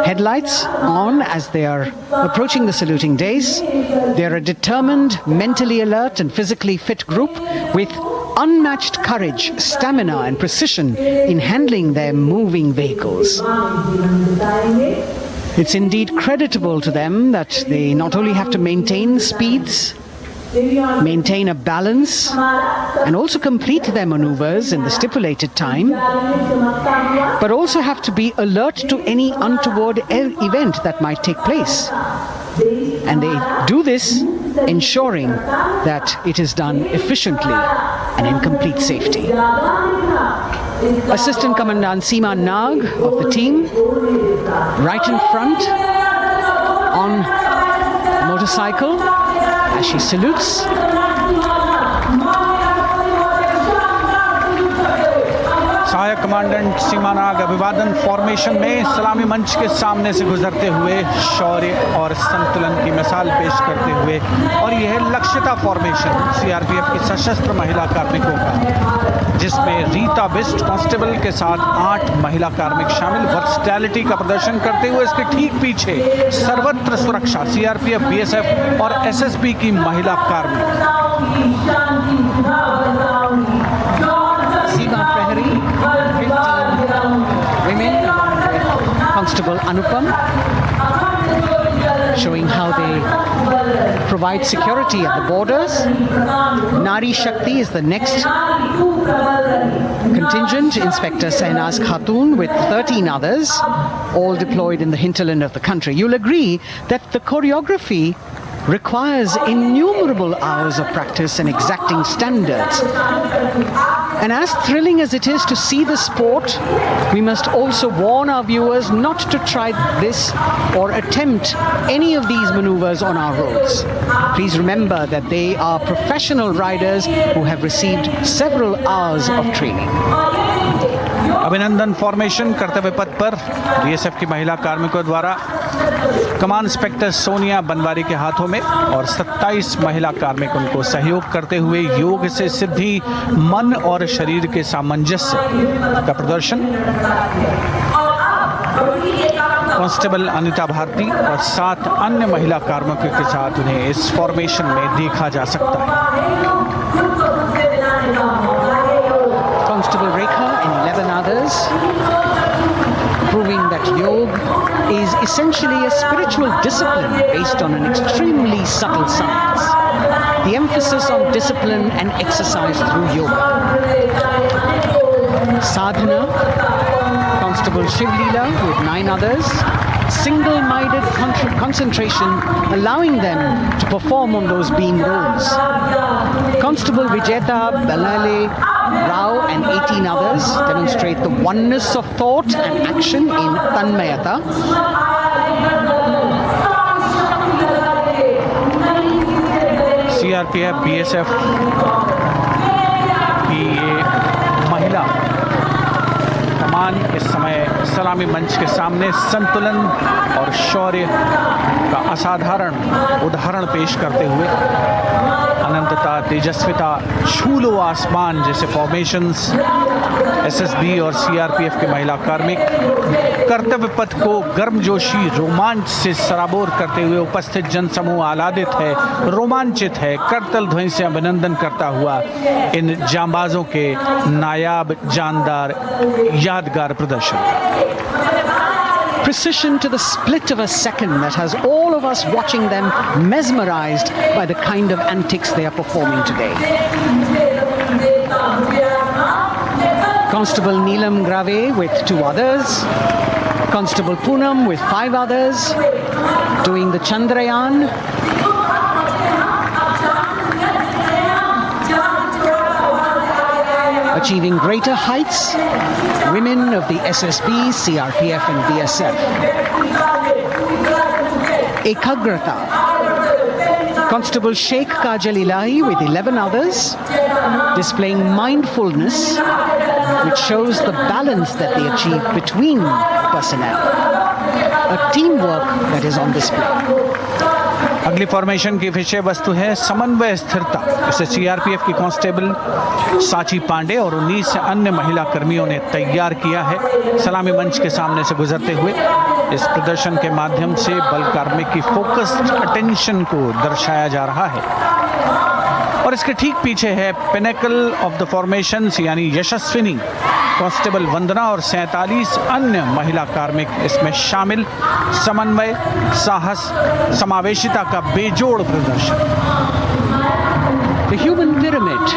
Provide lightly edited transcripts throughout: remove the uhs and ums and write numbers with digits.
Headlights on as they are approaching the saluting dais. They are a determined, mentally alert and physically fit group with unmatched courage, stamina and precision in handling their moving vehicles. It's indeed creditable to them that they not only have to maintain speeds, maintain a balance, and also complete their maneuvers in the stipulated time, but also have to be alert to any untoward event that might take place. And they do this ensuring that it is done efficiently and in complete safety. Assistant Commandant Seema Nag of the team, right in front on a motorcycle as she salutes. सहायक commandant सीमा नाग अभिवादन formation में सलामी मंच के सामने से गुजरते हुए शौर्य और संतुलन की मिसाल पेश करते हुए, और यह लक्ष्यता फॉर्मेशन सीआरपीएफ की सशस्त्र महिला कार्मिकों का, जिसमें रीता बिस्ट कांस्टेबल के साथ 8 महिला कार्मिक शामिल, वर्सटैलिटी का प्रदर्शन करते हुए इसके ठीक पीछे सर्वत्र सुरक्षा सीआरपीएफ, बीएसएफ और एसएसबी की महिला कार्मिक। Seema Prahari, 15 women with Constable Anupam, showing how they provide security at the borders. Nari Shakti is the next contingent. Inspector Sainaz Khatun with 13 others, all deployed in the hinterland of the country. You'll agree that the choreography requires innumerable hours of practice and exacting standards. And as thrilling as it is to see the sport, we must also warn our viewers not to try this or attempt any of these maneuvers on our roads. Please remember that they are professional riders who have received several hours of training. अभिनंदन formation कर्तव्य पथ पर BSF की महिला कार्मिकों द्वारा कमान inspector Sonia Banwari के हाथों में, और 27 महिला कार्मिक उनको सहयोग करते हुए योग से सिद्धि, मन और शरीर के सामंजस्य का प्रदर्शन। कांस्टेबल अनिता भारती और 7 अन्य महिला कार्मिकों के साथ उन्हें इस फॉर्मेशन में देखा जा सकता है। Constable Rekha and 11 others, proving that yoga is essentially a spiritual discipline based on an extremely subtle science. The emphasis on discipline and exercise through yoga. Sadhana, Constable Shivlila with 9 others, single-minded concentration, allowing them to perform on those beam rolls. Constable Vijeta Balale Rao and 18 others demonstrate the oneness of thought and action in Tanmayata. CRPF, BSF की ये महिला कमान इस समय सलामी मंच के सामने संतुलन और शौर्य का असाधारण उदाहरण पेश करते हुए अनंतता, तेजस्विता, छू लो आसमान जैसे फॉर्मेशंस एसएसबी और सीआरपीएफ के महिला कार्मिक कर्तव्य पथ को गर्मजोशी, रोमांच से सराबोर करते हुए उपस्थित जनसमूह आह्लादित है, रोमांचित है, करतल ध्वनि से अभिनंदन करता हुआ इन जांबाजों के नायाब, जानदार, यादगार प्रदर्शन। Precision to the split of a second that has all of us watching them mesmerized by the kind of antics they are performing today. Constable Neelam Grave with 2 others, Constable Poonam with 5 others, doing the Chandrayaan. Achieving greater heights, women of the SSB, CRPF and BSF. Ekagrata, Constable Sheikh Kajal Ilahi with 11 others, displaying mindfulness, which shows the balance that they achieve between personnel. A teamwork that is on display. अगली formation की विषय वस्तु है समन्वय स्थिरता। इसे CRPF की constable साची पांडे और 19 अन्य महिला कर्मियों ने तैयार किया है सलामी मंच के सामने से गुजरते हुए। इस प्रदर्शन के माध्यम से बल कार्मिक की फोकस्ड अटेंशन को दर्शाया जा रहा है। और इसके ठीक पीछे है पिनेकल ऑफ द फॉर्मेशंस यानी यशस्विनी कांस्टेबल वंदना और 47 अन्य महिला कार्मिक इसमें शामिल। समन्वय, साहस, समावेशिता का बेजोड़ प्रदर्शन। The human pyramid,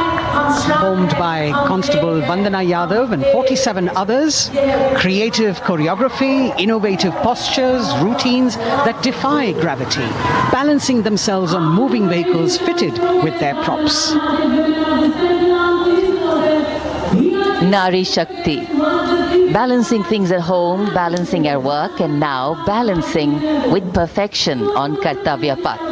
formed by Constable Vandana Yadav and 47 others, creative choreography, innovative postures, routines that defy gravity, balancing themselves on moving vehicles fitted with their props. Nari Shakti. Balancing things at home, balancing at work, and now balancing with perfection on Kartavya Path.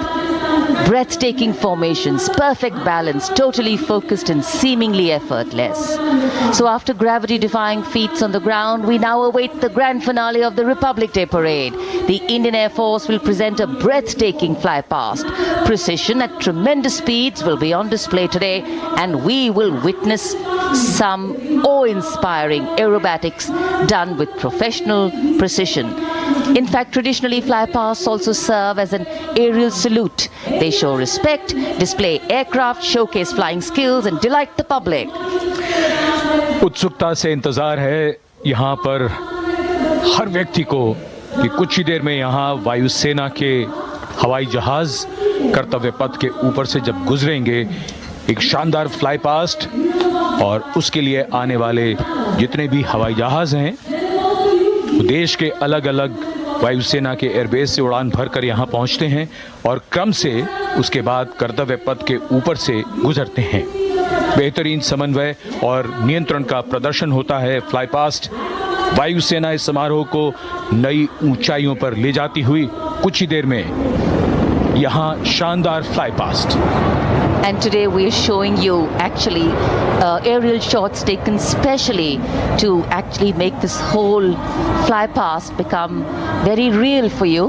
Breathtaking formations, perfect balance, totally focused and seemingly effortless. So after gravity-defying feats on the ground, we now await the grand finale of the Republic Day Parade. The Indian Air Force will present a breathtaking fly past. Precision at tremendous speeds will be on display today, and we will witness some awe-inspiring aerobatics done with professional precision. In fact, traditionally flypasts also serve as an aerial salute. They show respect, display aircraft, showcase flying skills and delight the public. उत्सुकता से इंतजार है यहाँ पर हर व्यक्ति को कि कुछ ही देर में यहाँ वायुसेना के हवाई जहाज कर्तव्य पथ के ऊपर से जब गुजरेंगे, एक शानदार फ्लाई पास्ट और उसके लिए आने वाले जितने भी हवाई जहाज हैं देश के अलग अलग वायुसेना के एयरबेस से उड़ान भरकर यहाँ पहुँचते हैं और क्रम से उसके बाद कर्तव्य पथ के ऊपर से गुजरते हैं। बेहतरीन समन्वय और नियंत्रण का प्रदर्शन होता है। फ्लाई पास्ट वायुसेना इस समारोह को नई ऊंचाइयों पर ले जाती हुई कुछ ही देर में यहाँ शानदार fly past. And today we are showing you actually aerial shots taken specially to actually make this whole fly past become very real for you.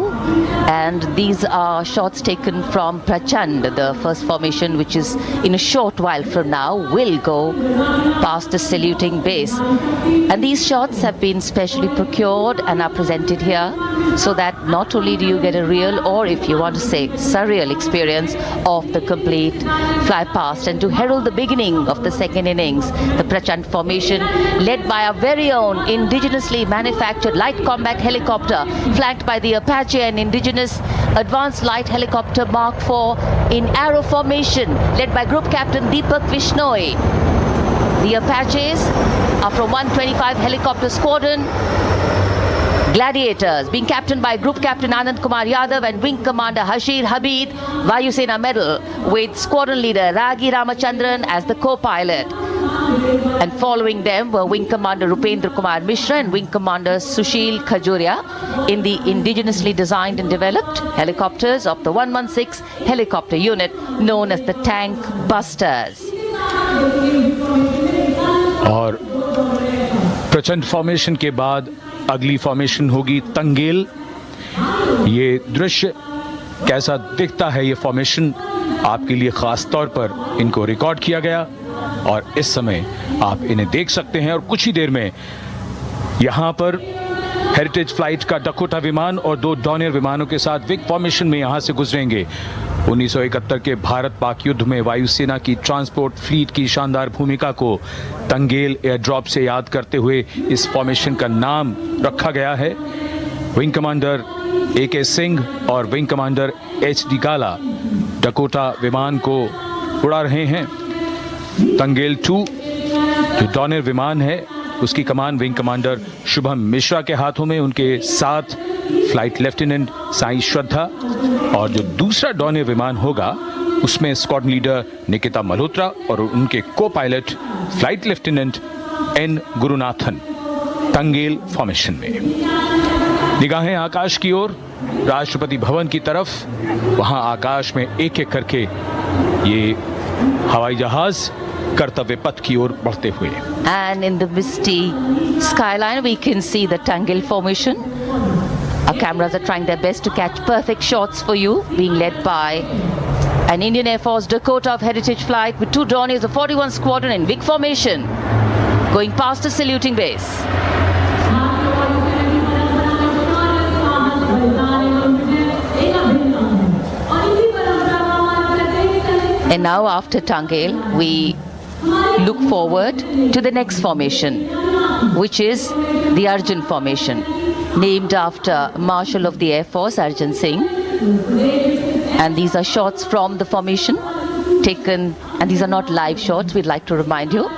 And these are shots taken from Prachand, the first formation, which is in a short while from now will go past the saluting base. And these shots have been specially procured and are presented here so that not only do you get a real, or if you want to say surreal experience of the complete fly past, and to herald the beginning of the second innings, the Prachand formation led by our very own indigenously manufactured light combat helicopter flanked by the Apache and indigenous advanced light helicopter Mark IV in arrow formation led by Group Captain Deepak Vishnoi. The Apaches are from 125 Helicopter Squadron. Gladiators, being captained by Group Captain Anand Kumar Yadav and Wing Commander Hashir Habib, Vayusena Medal, with Squadron Leader Ragi Ramachandran as the co-pilot. And following them were Wing Commander Rupendra Kumar Mishra and Wing Commander Sushil Khajuria in the indigenously designed and developed helicopters of the 116 helicopter unit known as the Tank Busters. और प्रचंड formation के बाद अगली formation होगी तंगेल। ये दृश्य कैसा दिखता है, ये फॉर्मेशन आपके लिए खास तौर पर इनको रिकॉर्ड किया गया और इस समय आप इन्हें देख सकते हैं। और कुछ ही देर में यहाँ पर हेरिटेज फ्लाइट का डकोटा विमान और 2 डॉनियर विमानों के साथ विग फॉर्मेशन में यहाँ से गुजरेंगे। 1971 के भारत पाक युद्ध में वायुसेना की ट्रांसपोर्ट फ्लीट की शानदार भूमिका को तंगेल एयर ड्रॉप से याद करते हुए इस फॉर्मेशन का नाम रखा गया है। विंग कमांडर AK सिंह और विंग कमांडर HD काला डकोटा विमान को उड़ा रहे हैं। तंगेल 2 जो डॉनियर विमान है उसकी कमान विंग कमांडर शुभम मिश्रा के हाथों में, उनके साथ फ्लाइट लेफ्टिनेंट साई श्रद्धा, और जो दूसरा डॉनियर विमान होगा उसमें स्क्वाड्रन लीडर निकिता मल्होत्रा और उनके को pilot flight lieutenant N Gurunathan. Tangail formation में निगाहें आकाश की ओर, राष्ट्रपति भवन की तरफ, वहां आकाश में एक एक करके ये हवाई जहाज कर्तव्य पथ की ओर बढ़ते हुए। And in the misty skyline we can see the Tangil formation. Our cameras are trying their best to catch perfect shots for you, being led by an Indian Air Force Dakota of Heritage Flight with 2 Dorniers of 41 Squadron in big formation, going past the saluting base. And now after Tangel, we look forward to the next formation, which is the Arjun formation, named after Marshal of the Air Force Arjun Singh. And these are shots from the formation taken, and these are not live shots, we'd like to remind you.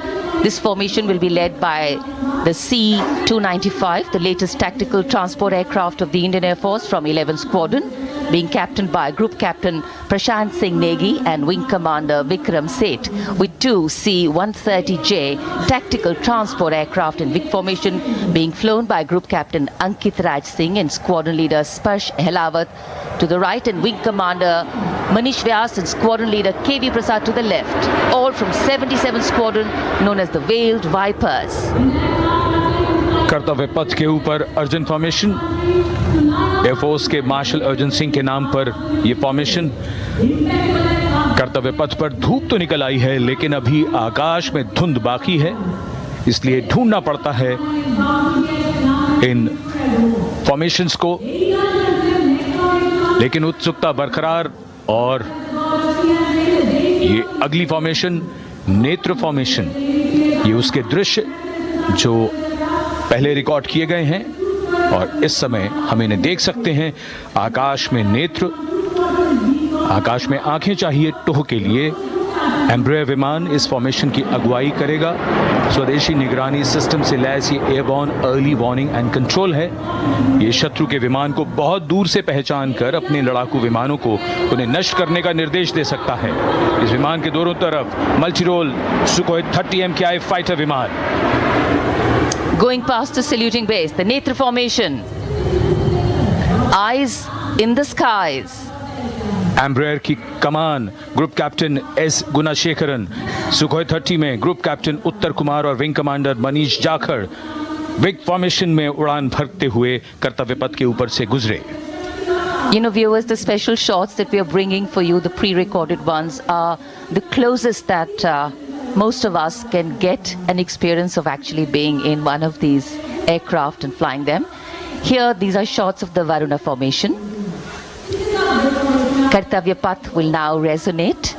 This formation will be led by the C-295, the latest tactical transport aircraft of the Indian Air Force from 11th Squadron, being captained by Group Captain Prashant Singh Negi and Wing Commander Vikram Seth, with two C-130J tactical transport aircraft in Vic formation being flown by Group Captain Ankit Raj Singh and Squadron Leader Sparsh Helawat to the right, and Wing Commander Manish Vyas and Squadron Leader KV Prasad to the left, all from 77th Squadron, known as the Veiled Vipers. कर्तव्य पथ के ऊपर Arjun formation, air force के martial Arjun Singh के नाम पर यह formation. कर्तव्य पथ पर धूप तो निकल आई है, लेकिन अभी आकाश में धुंध बाकी है, इसलिए ढूंढना पड़ता है इन फॉर्मेशंस को, लेकिन उत्सुकता बरकरार। और ये अगली फॉर्मेशन नेत्र फॉर्मेशन, ये उसके दृश्य जो पहले रिकॉर्ड किए गए हैं और इस समय हम इन्हें देख सकते हैं। आकाश में नेत्र, आकाश में आंखें चाहिए टोह के लिए। एम्ब्रेयर विमान इस फॉर्मेशन की अगुवाई करेगा। स्वदेशी निगरानी सिस्टम से लैस ये airborne early warning and control है। ये शत्रु के विमान को बहुत दूर से पहचान कर अपने लड़ाकू विमानों को उन्हें नष्ट करने का निर्देश दे सकता है। इस विमान के दोनों तरफ multi role Sukhoi 30 MKI fighter विमान। Going past the saluting base, the Netra formation, eyes in the skies. Embraer की कमान group captain S Gunasekaran, Sukhoi 30 में ग्रुप कैप्टन उत्तर कुमार और wing commander Manish Jakhar vic formation में उड़ान भरते हुए कर्तव्य पथ के ऊपर से गुजरे। You know, viewers, the special shots that we are bringing for you, the pre-recorded ones, are the closest that most of us can get an experience of actually being in one of these aircraft and flying them. Here, these are shots of the Varuna formation. Kartavya Path will now resonate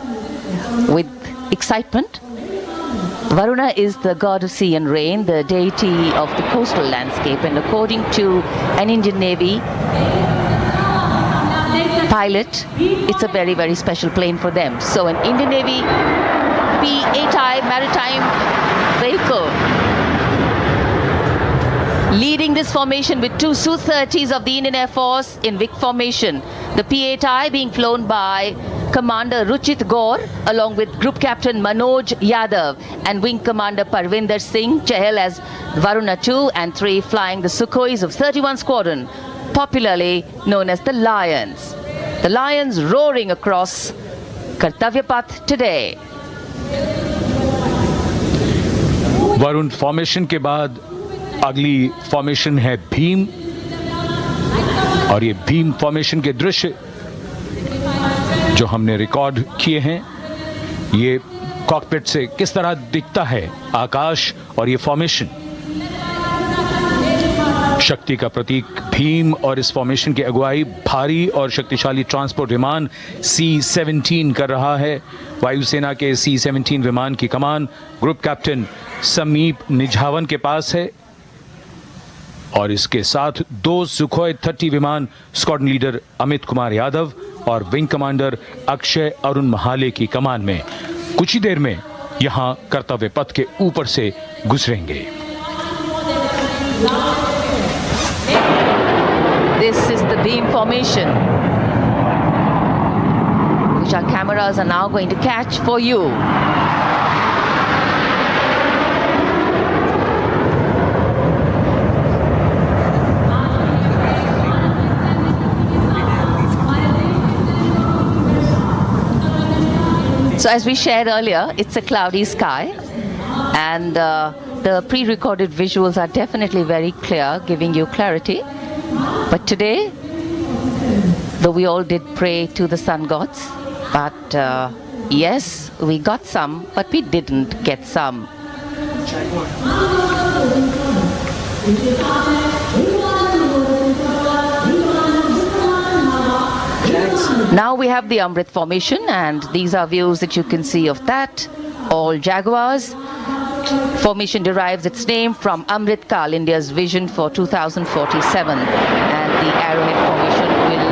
with excitement. Varuna is the god of sea and rain, the deity of the coastal landscape, and according to an Indian Navy pilot, it's a very, very special plane for them. So an Indian Navy P-8I maritime vehicle leading this formation with two Su-30s of the Indian Air Force in Vic formation. The P-8I being flown by Commander Ruchit Gaur along with Group Captain Manoj Yadav and Wing Commander Parvinder Singh Chahal as Varuna 2 and 3 flying the Sukhois of 31 Squadron, popularly known as the Lions. The Lions roaring across Kartavya Path today. Varun formation के बाद अगली formation है भीम, और ये Bhim formation के दृश्य जो हमने रिकॉर्ड किए हैं, ये कॉकपिट से किस तरह दिखता है आकाश और ये फॉर्मेशन। शक्ति का प्रतीक भीम और इस फॉर्मेशन की अगुवाई भारी और शक्तिशाली ट्रांसपोर्ट विमान C-17 कर रहा है। वायुसेना के C-17 विमान की कमान ग्रुप कैप्टन समीप निझावन के पास है, और इसके साथ दो सुखोई 30 विमान स्क्वाड्रन लीडर अमित कुमार यादव और विंग कमांडर अक्षय अरुण महाले की कमान में कुछ ही देर में यहां कर्तव्य पथ के ऊपर से गुजरेंगे। This is the beam formation, which our cameras are now going to catch for you. So as we shared earlier, it's a cloudy sky, and the pre-recorded visuals are definitely very clear, giving you clarity. But today, though we all did pray to the sun gods, but yes, we got some, but we didn't get some. Now we have the Amrit formation, and these are views that you can see of that. All Jaguars. Formation derives its name from Amrit Kal, India's vision for 2047. And the Arrowhead formation will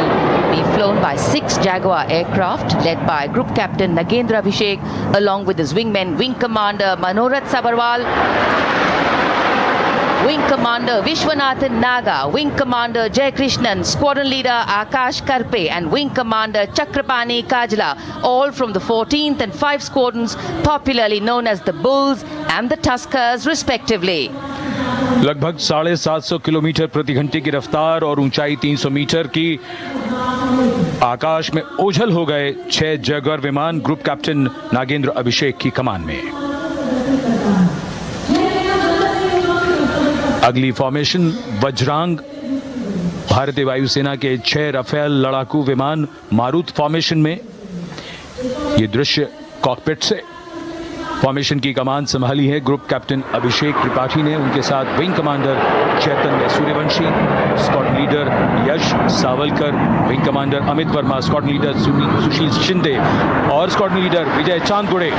be flown by 6 Jaguar aircraft led by Group Captain Nagendra Abhishek along with his wingmen, Wing Commander Manorat Sabarwal, Wing Commander Vishwanathan Naga, Wing Commander Jay Krishnan, Squadron Leader Akash Karpe and Wing Commander Chakrapani Kajla, all from the 14th and 5 squadrons popularly known as the Bulls and the Tuskers respectively. लगभग 750 kilometre प्रति घंटे की रफ्तार और ऊंचाई 300 metre की आकाश में ओझल हो गए 6 जैगुआर विमान ग्रुप कैप्टन नागेंद्र अभिषेक की कमान में। अगली फॉर्मेशन वज्रांग, भारतीय वायुसेना के 6 राफेल लड़ाकू विमान मारुत फॉर्मेशन में। ये दृश्य कॉकपिट से फॉर्मेशन की कमान संभाली है ग्रुप कैप्टन अभिषेक त्रिपाठी ने, उनके साथ wing commander Chaitanya Suryavanshi, squadron leader Yash Savalkar, wing commander Amit Verma, squadron leader Sushil Shinde और squadron leader Vijay Chandgude.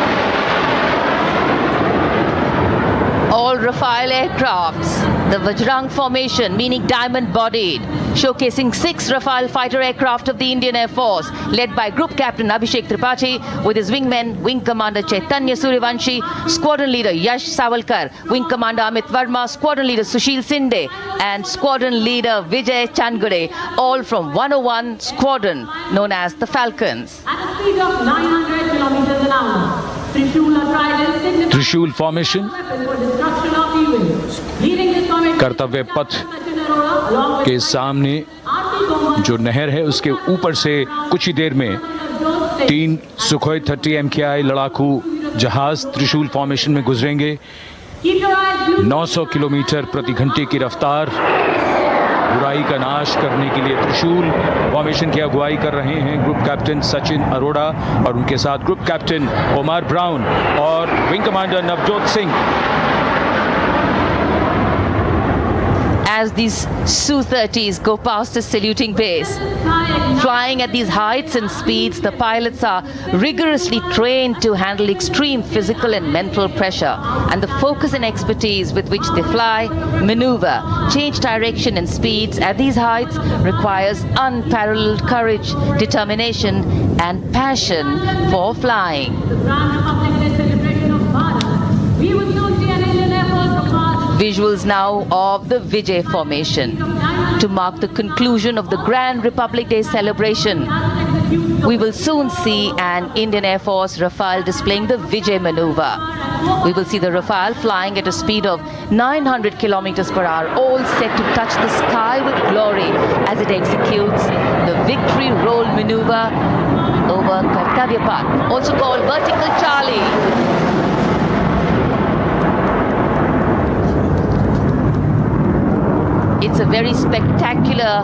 All Rafale aircrafts, the Vajrang formation, meaning diamond-bodied, showcasing 6 Rafale fighter aircraft of the Indian Air Force, led by Group Captain Abhishek Tripathi, with his wingmen, Wing Commander Chaitanya Suryavanshi, Squadron Leader Yash Savalkar, Wing Commander Amit Verma, Squadron Leader Sushil Sinde, and Squadron Leader Vijay Chandgade, all from 101 Squadron, known as the Falcons. At a speed of 900 kilometers an hour, त्रिशूल formation, कर्तव्य पथ के सामने जो नहर है उसके ऊपर से कुछ ही देर में 3 सुखोई 30 MKI लड़ाकू जहाज त्रिशूल फॉर्मेशन में गुजरेंगे। 900 किलोमीटर प्रति घंटे की रफ्तार, बुराई का नाश करने के लिए त्रिशूल फॉर्मेशन की अगुवाई कर रहे हैं ग्रुप कैप्टन सचिन अरोड़ा और उनके साथ ग्रुप कैप्टन ओमार ब्राउन और wing commander Navjot Singh. As these Su-30s go past the saluting base, flying at these heights and speeds, the pilots are rigorously trained to handle extreme physical and mental pressure, and the focus and expertise with which they fly, maneuver, change direction and speeds at these heights requires unparalleled courage, determination and passion for flying. Visuals now of the Vijay formation to mark the conclusion of the Grand Republic Day celebration. We will soon see an Indian Air Force Rafale displaying the Vijay maneuver. We will see the Rafale flying at a speed of 900 kilometers per hour, all set to touch the sky with glory as it executes the victory roll maneuver over Kartavya Path, also called Vertical Charlie. It's a very spectacular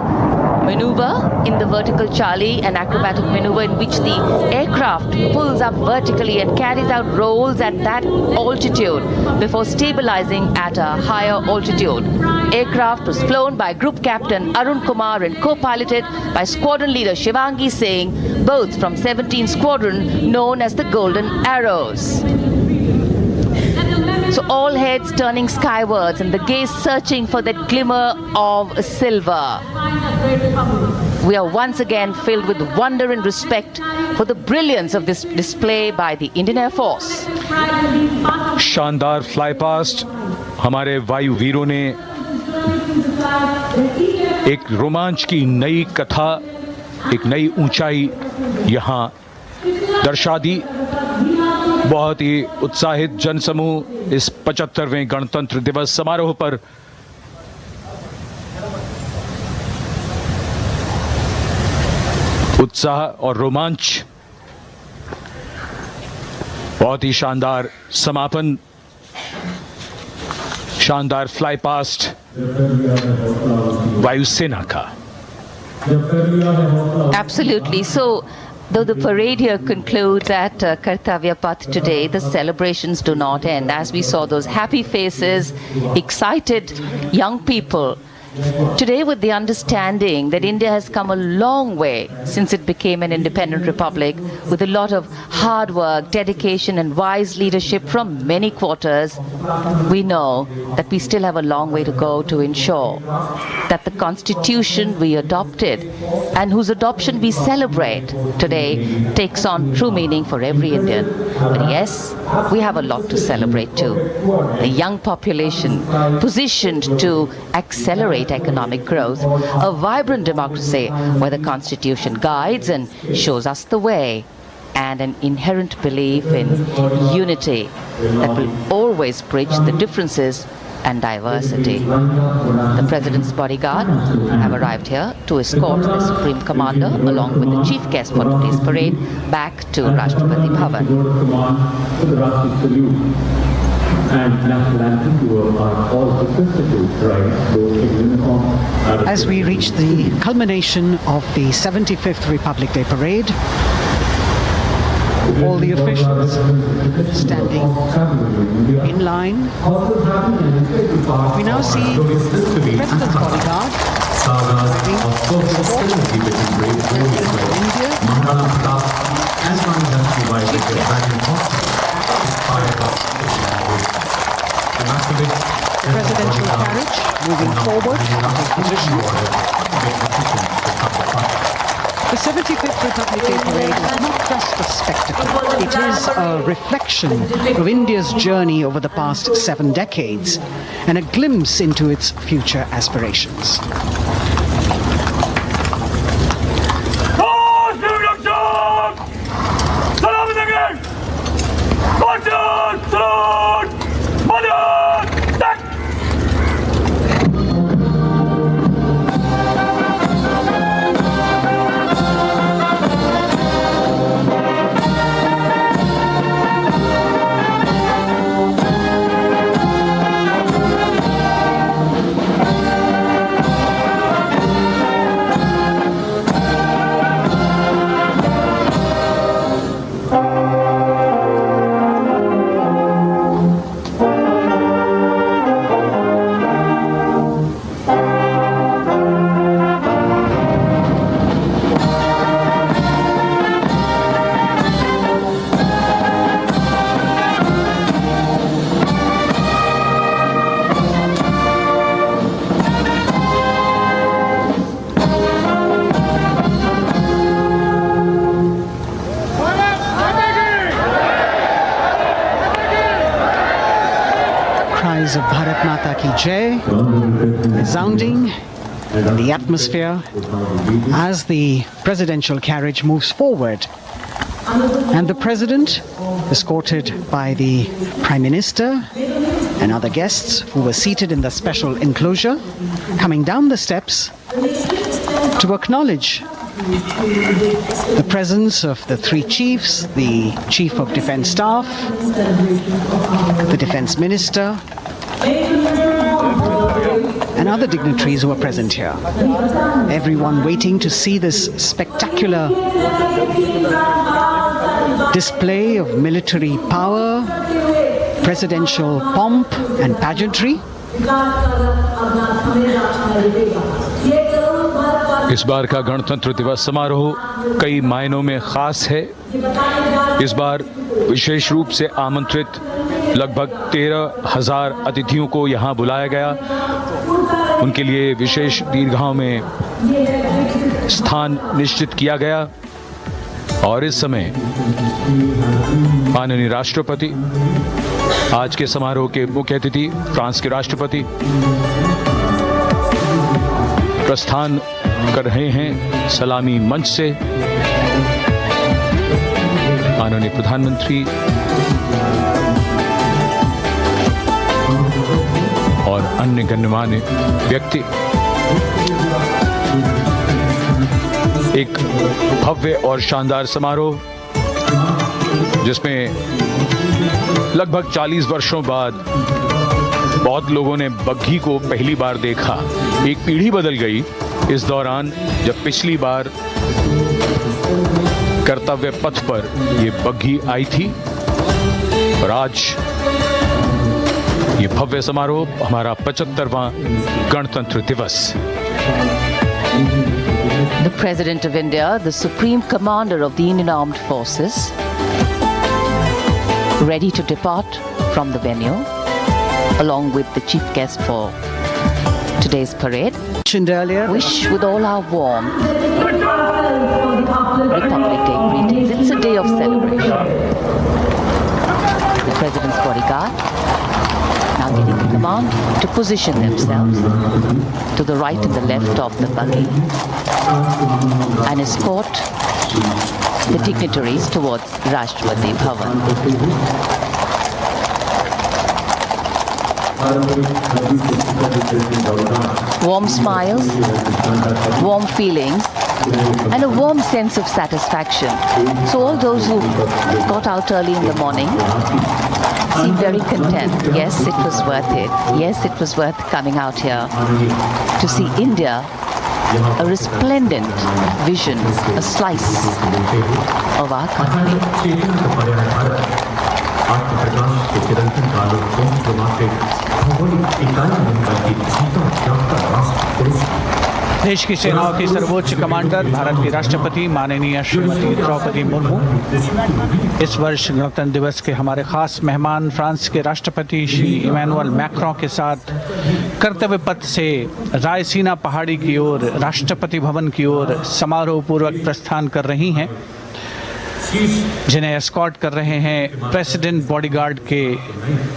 maneuver in the Vertical Charlie, an acrobatic maneuver in which the aircraft pulls up vertically and carries out rolls at that altitude before stabilizing at a higher altitude. Aircraft was flown by Group Captain Arun Kumar and co-piloted by Squadron Leader Shivangi Singh, both from 17th Squadron known as the Golden Arrows. So all heads turning skywards and the gaze searching for that glimmer of silver. We are once again filled with wonder and respect for the brilliance of this display by the Indian Air Force. शानदार fly past, हमारे वायु वीरों ने एक रोमांच की नई कथा, एक नई ऊंचाई यहां दर्शा दी। बहुत ही उत्साहित जनसमूह इस 75वें गणतंत्र दिवस समारोह पर उत्साह और रोमांच, बहुत ही शानदार समापन, शानदार फ्लाई पास्ट वायुसेना का। Absolutely. So, though the parade here concludes at Kartavya Path today, the celebrations do not end. As we saw those happy faces, excited young people Today, with the understanding that India has come a long way since it became an independent republic, with a lot of hard work, dedication and wise leadership from many quarters, we know that we still have a long way to go to ensure that the constitution we adopted and whose adoption we celebrate today takes on true meaning for every Indian. But yes, we have a lot to celebrate too. A young population positioned to accelerate economic growth, a vibrant democracy where the constitution guides and shows us the way, and an inherent belief in unity that will always bridge the differences and diversity. The President's bodyguard have arrived here to escort the Supreme Commander along with the chief guest for today's parade back to Rashtrapati Bhavan. As we reach the culmination of the 75th Republic Day Parade, all the officials standing in line. We now see the President's bodyguard the presidential carriage moving forward to position. The 75th Republic Day Parade is not just a spectacle. It is a reflection of India's journey over the past 7 decades and a glimpse into its future aspirations. Of Bharat Mata Ki Jai resounding in the atmosphere as the presidential carriage moves forward, and the President, escorted by the Prime Minister and other guests who were seated in the special enclosure, coming down the steps to acknowledge the presence of the 3 chiefs, the Chief of Defence Staff, the Defence Minister, and other dignitaries who are present here. Everyone waiting to see this spectacular display of military power, presidential pomp and pageantry. इस बार का गणतंत्र दिवस समारोह कई मायनों में खास है। इस बार विशेष रूप से आमंत्रित लगभग 13,000 अतिथियों को यहाँ बुलाया गया। उनके लिए विशेष दीर्घाओं में स्थान निश्चित किया गया और इस समय माननीय राष्ट्रपति, आज के समारोह के मुख्य अतिथि फ्रांस के राष्ट्रपति प्रस्थान कर रहे हैं सलामी मंच से। माननीय प्रधानमंत्री और अन्य गण्यमान्य व्यक्ति एक भव्य और शानदार समारोह जिसमें लगभग 40 वर्षों बाद बहुत लोगों ने बग्घी को पहली बार देखा। एक पीढ़ी बदल गई इस दौरान, जब पिछली बार कर्तव्य पथ पर ये बग्घी आई थी और आज ये भव्य समारोह हमारा 75वां गणतंत्र दिवस। The President of India, the Supreme Commander of the Indian Armed Forces, ready to depart from the venue, along with the chief guest for today's parade. Mentioned earlier, Wish with all our warmth Republic Day greetings. It's a day of celebration. The President's bodyguard now getting the command to position themselves to the right and the left of the buggy and escort the dignitaries towards Rashtrapati Bhavan. Warm smiles, warm feelings, and a warm sense of satisfaction. So all those who got out early in the morning seem very content. Yes, it was worth it. Yes, it was worth coming out here to see India, a resplendent vision, a slice of our country. देश की सेनाओं की सर्वोच्च commander Bharat की राष्ट्रपति माननीय श्रीमती द्रौपदी मुर्मू, इस वर्ष गणतंत्र दिवस के हमारे खास मेहमान फ्रांस के राष्ट्रपति श्री इमैनुअल मैक्रों के साथ कर्तव्य पथ से रायसीना पहाड़ी की ओर राष्ट्रपति भवन की ओर समारोह पूर्वक प्रस्थान कर रही हैं, जिन्हें एस्कॉर्ट कर रहे हैं प्रेसिडेंट बॉडीगार्ड के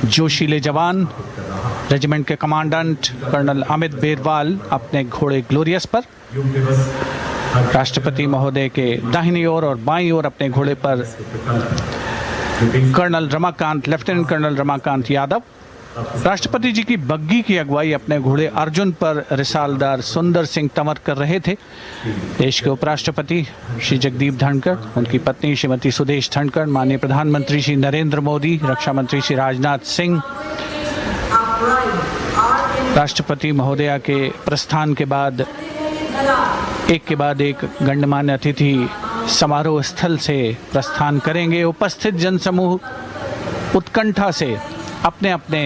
जोशीले जवान, रेजिमेंट के कमांडेंट कर्नल अमित बेरवाल अपने घोड़े ग्लोरियस पर, राष्ट्रपति महोदय के दाहिनी ओर और बाईं ओर अपने घोड़े पर लेफ्टिनेंट कर्नल रमाकांत यादव, राष्ट्रपति जी की बग्गी की अगुवाई अपने घोड़े अर्जुन पर रिसालदार सुंदर सिंह तंवर कर रहे थे। देश के उपराष्ट्रपति श्री जगदीप धनखड़, उनकी पत्नी श्रीमती सुदेश धनखड़, माननीय प्रधानमंत्री श्री नरेंद्र मोदी, रक्षा मंत्री श्री राजनाथ सिंह, राष्ट्रपति महोदया के प्रस्थान के बाद एक के बाद एक गण्यमान्य अतिथि समारोह स्थल से प्रस्थान करेंगे। उपस्थित जनसमूह उत्कंठा से अपने अपने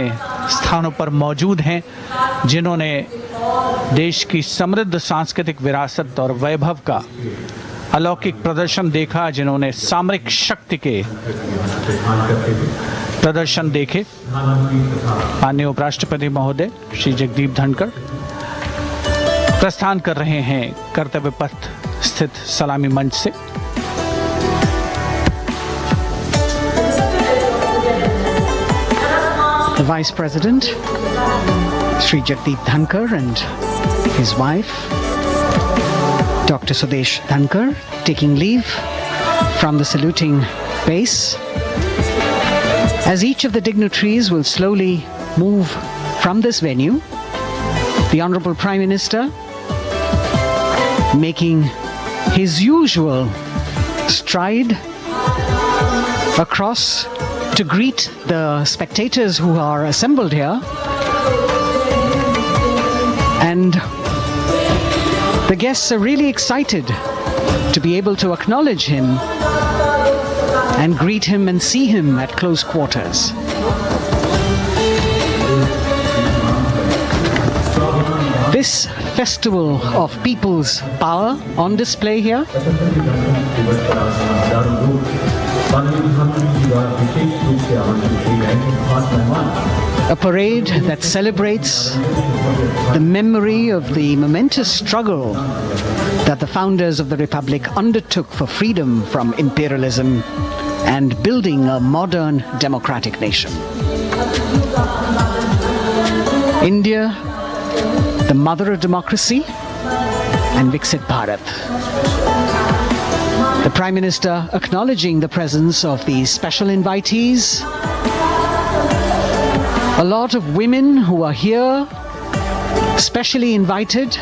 स्थानों पर मौजूद हैं, जिन्होंने देश की समृद्ध सांस्कृतिक विरासत और वैभव का अलौकिक प्रदर्शन देखा, जिन्होंने सामरिक शक्ति के प्रदर्शन देखे। माननीय उपराष्ट्रपति महोदय श्री जगदीप धनखड़ प्रस्थान कर रहे हैं कर्तव्य पथ स्थित सलामी मंच से। the Vice President, Sri Jagdeep Dhankar, and his wife, Dr. Sudesh Dhankar, taking leave from the saluting base. As each of the dignitaries will slowly move from this venue, the Honorable Prime Minister making his usual stride across to greet the spectators who are assembled here, and the guests are really excited to be able to acknowledge him and greet him and see him at close quarters. This festival of people's power on display here, a parade that celebrates the memory of the momentous struggle that the founders of the Republic undertook for freedom from imperialism and building a modern democratic nation. India, the mother of democracy, and Viksit Bharat. The Prime Minister acknowledging the presence of these special invitees, a lot of women who are here, specially invited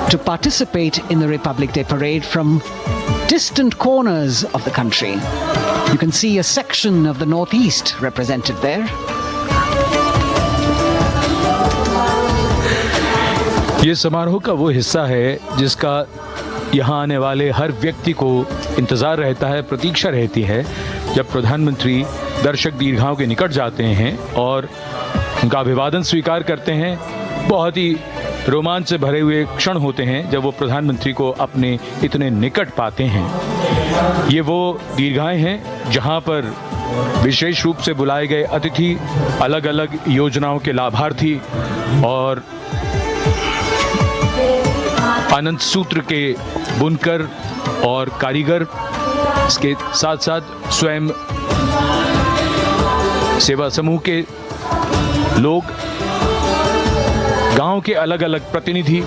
to participate in the Republic Day Parade from distant corners of the country. You can see a section of the Northeast represented there. ये समारोह का वो हिस्सा है जिसका यहाँ आने वाले हर व्यक्ति को इंतज़ार रहता है, प्रतीक्षा रहती है जब प्रधानमंत्री दर्शक दीर्घाओं के निकट जाते हैं और उनका अभिवादन स्वीकार करते हैं। बहुत ही रोमांच से भरे हुए क्षण होते हैं जब वो प्रधानमंत्री को अपने इतने निकट पाते हैं। ये वो दीर्घाएं हैं जहां पर विशेष रूप से बुलाए गए अतिथि, अलग अलग योजनाओं के लाभार्थी और आनंद सूत्र के बुनकर और कारीगर, इसके साथ साथ स्वयं सेवा समूह के लोग, गांव के अलग अलग प्रतिनिधि,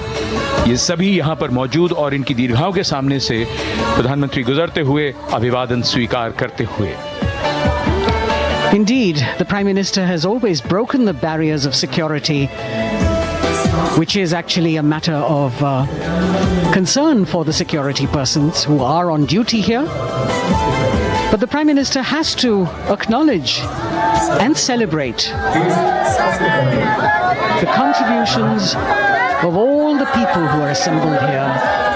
ये सभी यहां पर मौजूद और इनकी दीर्घाओं के सामने से प्रधानमंत्री गुजरते हुए अभिवादन स्वीकार करते हुए। Indeed, the Prime Minister has always broken the barriers of security, which is actually a matter of concern for the security persons who are on duty here. But the Prime Minister has to acknowledge and celebrate the contributions of all the people who are assembled here,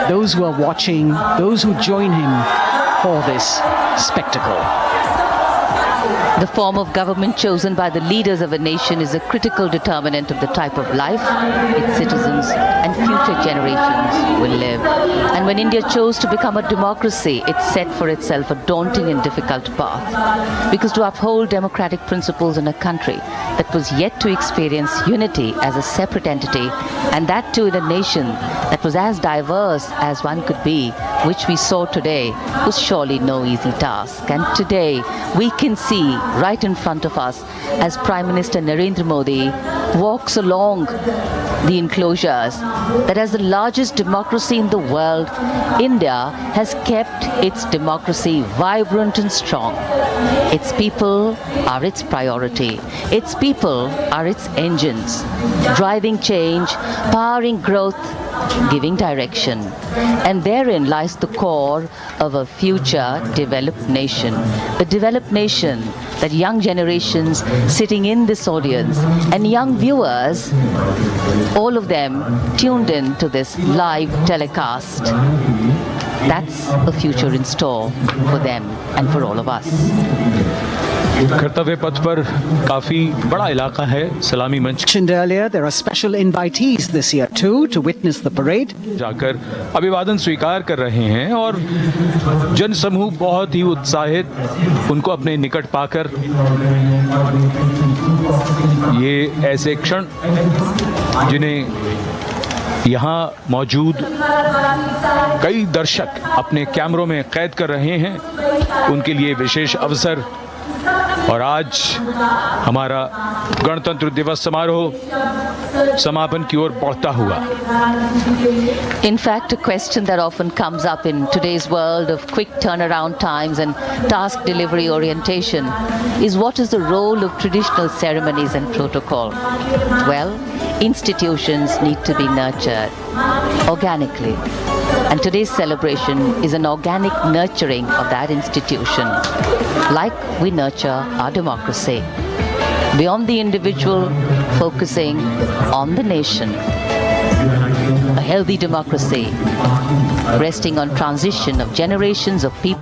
those who are watching, those who join him for this spectacle. The form of government chosen by the leaders of a nation is a critical determinant of the type of life its citizens and future generations will live. And when India chose to become a democracy, it set for itself a daunting and difficult path. Because to uphold democratic principles in a country that was yet to experience unity as a separate entity, and that too in a nation that was as diverse as one could be, which we saw today, was surely no easy task. And today we can see right in front of us as Prime Minister Narendra Modi walks along the enclosures that as the largest democracy in the world, India has kept its democracy vibrant and strong. Its people are its priority. Its people are its engines, driving change, powering growth, giving direction. And therein lies the core of a future developed nation. A developed nation that young generations sitting in this audience and young viewers, all of them tuned in to this live telecast, that's a future in store for them and for all of us. कर्तव्य पथ पर काफी बड़ा इलाका है। सलामी मंच Mentioned earlier, there are special invitees this year too to witness the parade. जाकर अभिवादन स्वीकार कर रहे हैं और जनसमूह बहुत ही उत्साहित उनको अपने निकट पाकर ये ऐसे क्षण जिन्हें यहाँ मौजूद कई दर्शक अपने कैमरों में कैद कर रहे हैं, उनके लिए विशेष अवसर। और आज हमारा गणतंत्र दिवस समारोह समापन की ओर बढ़ता हुआ। In fact, a question that often comes up in today's world of quick turnaround times and task delivery orientation is what is the role of traditional ceremonies and protocol? Well, institutions need to be nurtured organically. And today's celebration is an organic nurturing of that institution, like we nurture our democracy. Beyond the individual, focusing on the nation. A healthy democracy, resting on transition of generations of people.